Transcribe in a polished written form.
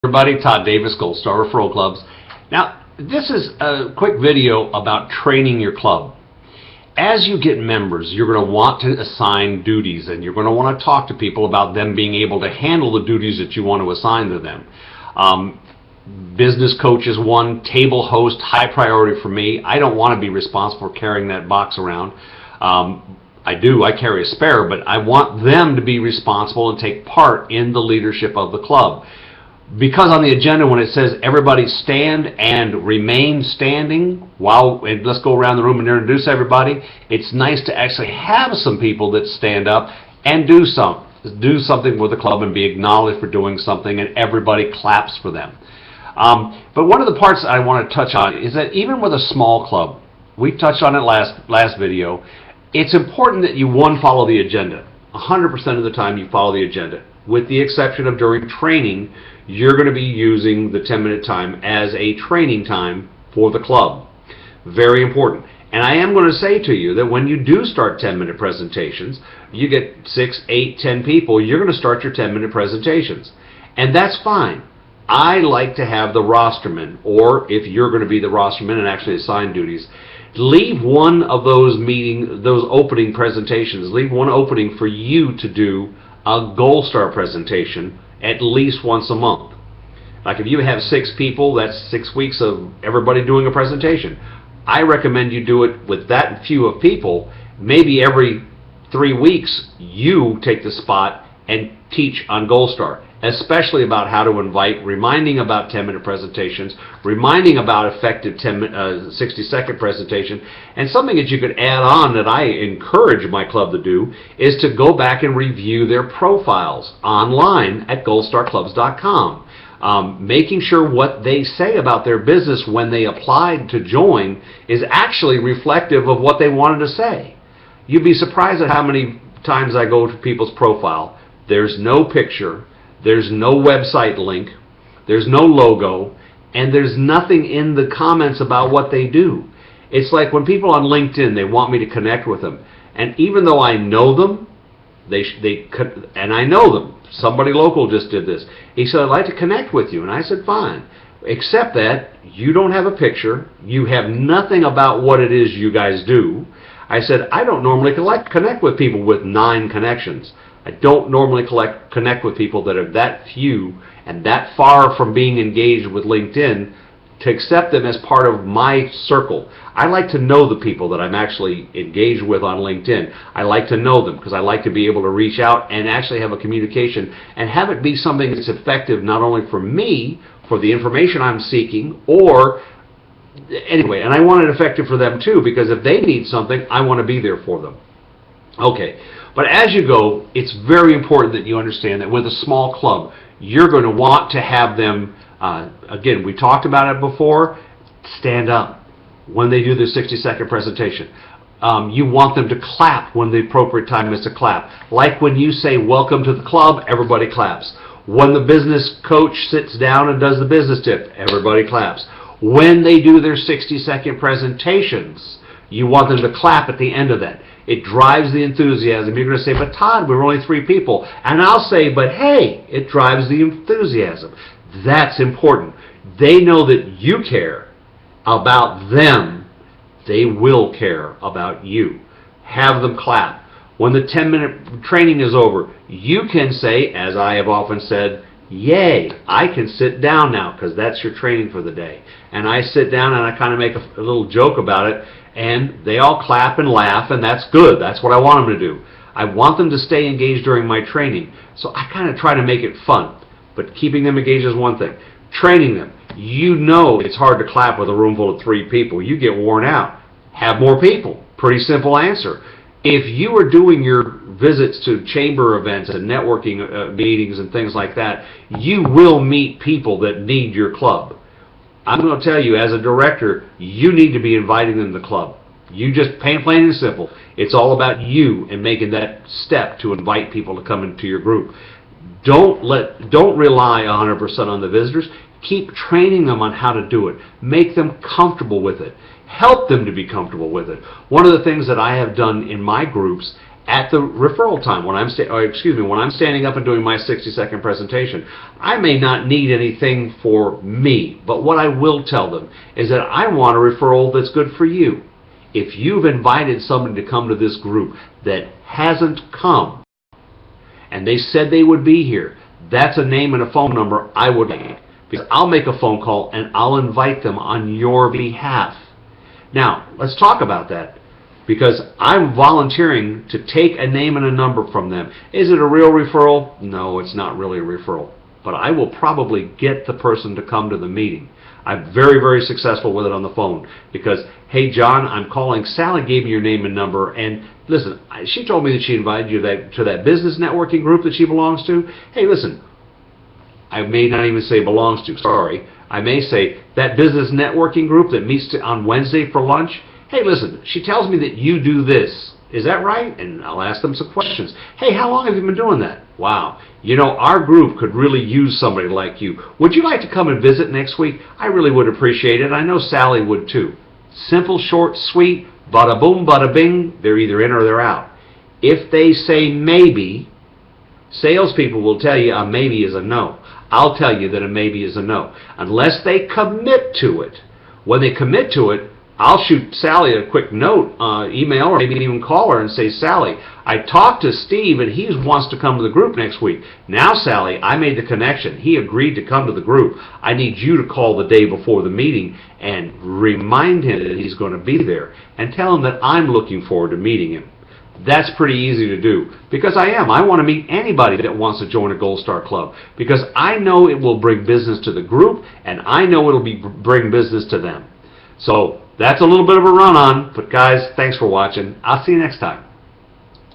Everybody, Todd Davis, Gold Star Referral Clubs. Now, this is a quick video about training your club. As you get members, you're going to want to assign duties, and you're going to want to talk to people about them being able to handle the duties that you want to assign to them. Business coach is one, table host, high priority for me. I don't want to be responsible for carrying that box around. I carry a spare, but I want them to be responsible and take part in the leadership of the club. Because on the agenda, when it says everybody stand and remain standing, and let's go around the room and introduce everybody, it's nice to actually have some people that stand up and do something with the club and be acknowledged for doing something, and everybody claps for them. But one of the parts I want to touch on is that even with a small club, we touched on it last video, it's important that you, follow the agenda. 100% of the time you follow the agenda. With the exception of during training, you're going to be using the 10-minute time as a training time for the club. Very important. And I am going to say to you that when you do start 10-minute presentations, you get 6, 8, 10 people, you're going to start your 10-minute presentations. And that's fine. I like to have the rosterman, or if you're going to be the rosterman and actually assign duties, leave one of those opening presentations, leave one opening for you to do a Gold Star presentation at least once a month. Like if you have 6 people, that's 6 weeks of everybody doing a presentation. I recommend you do it with that few of people. Maybe every 3 weeks you take the spot and teach on Gold Star, especially about how to invite, reminding about 10-minute presentations, reminding about effective 60-second presentation. And something that you could add on that I encourage my club to do is to go back and review their profiles online at goldstarclubs.com. Making sure what they say about their business when they applied to join is actually reflective of what they wanted to say. You'd be surprised at how many times I go to people's profile. There's no picture, there's no website link, there's no logo, and there's nothing in the comments about what they do. It's like when people on LinkedIn, they want me to connect with them. And even though I know them, and I know them, somebody local just did this. He said, I'd like to connect with you. And I said, fine. Except that you don't have a picture, you have nothing about what it is you guys do. I said, I don't normally connect with people with 9 connections. I don't normally connect with people that are that few and that far from being engaged with LinkedIn to accept them as part of my circle. I like to know the people that I'm actually engaged with on LinkedIn. I like to know them because I like to be able to reach out and actually have a communication and have it be something that's effective not only for me, for the information I'm seeking, or anyway, and I want it effective for them too, because if they need something, I want to be there for them. Okay, but as you go, it's very important that you understand that with a small club, you're going to want to have them, again, we talked about it before, stand up when they do their 60-second presentation. You want them to clap when the appropriate time is to clap. Like when you say, welcome to the club, everybody claps. When the business coach sits down and does the business tip, everybody claps. When they do their 60-second presentations, you want them to clap at the end of that. It drives the enthusiasm. You're going to say, but Todd, we're only 3 people. And I'll say, but hey, it drives the enthusiasm. That's important. They know that you care about them. They will care about you. Have them clap. When the 10-minute training is over, you can say, as I have often said, yay, I can sit down now because that's your training for the day. And I sit down and I kind of make a little joke about it, and they all clap and laugh, and that's good. That's what I want them to do. I want them to stay engaged during my training. So I kind of try to make it fun. But keeping them engaged is one thing. Training them. You know it's hard to clap with a room full of 3 people. You get worn out. Have more people. Pretty simple answer. If you are doing your visits to chamber events and networking meetings and things like that, you will meet people that need your club. I'm going to tell you, as a director, you need to be inviting them to the club. You just, plain and simple, it's all about you and making that step to invite people to come into your group. Don't rely 100% on the visitors. Keep training them on how to do it. Make them comfortable with it. Help them to be comfortable with it. One of the things that I have done in my groups at the referral time when I'm when I'm standing up and doing my 60-second presentation. I may not need anything for me, but what I will tell them is that I want a referral that's good for you. If you've invited somebody to come to this group that hasn't come and they said they would be here, that's a name and a phone number I would need, because I'll make a phone call and I'll invite them on your behalf. Now, let's talk about that, because I'm volunteering to take a name and a number from them. Is it a real referral? No, it's not really a referral. But I will probably get the person to come to the meeting. I'm very, very successful with it on the phone, because, hey, John, I'm calling. Sally gave me your name and number, and listen, she told me that she invited you to that business networking group that she belongs to. Hey, listen, I may not even say belongs to, sorry. I may say that business networking group that meets on Wednesday for lunch. Hey, listen, she tells me that you do this. Is that right? And I'll ask them some questions. Hey, how long have you been doing that? Wow. You know, our group could really use somebody like you. Would you like to come and visit next week? I really would appreciate it. I know Sally would too. Simple, short, sweet, bada boom, bada bing. They're either in or they're out. If they say maybe, salespeople will tell you a maybe is a no. I'll tell you that a maybe is a no. Unless they commit to it. When they commit to it, I'll shoot Sally a quick note, email, or maybe even call her and say, Sally, I talked to Steve and he wants to come to the group next week. Now, Sally, I made the connection. He agreed to come to the group. I need you to call the day before the meeting and remind him that he's going to be there, and tell him that I'm looking forward to meeting him. That's pretty easy to do, because I am. I want to meet anybody that wants to join a Gold Star Club, because I know it will bring business to the group, and I know it will bring business to them. So that's a little bit of a run-on, but guys, thanks for watching. I'll see you next time.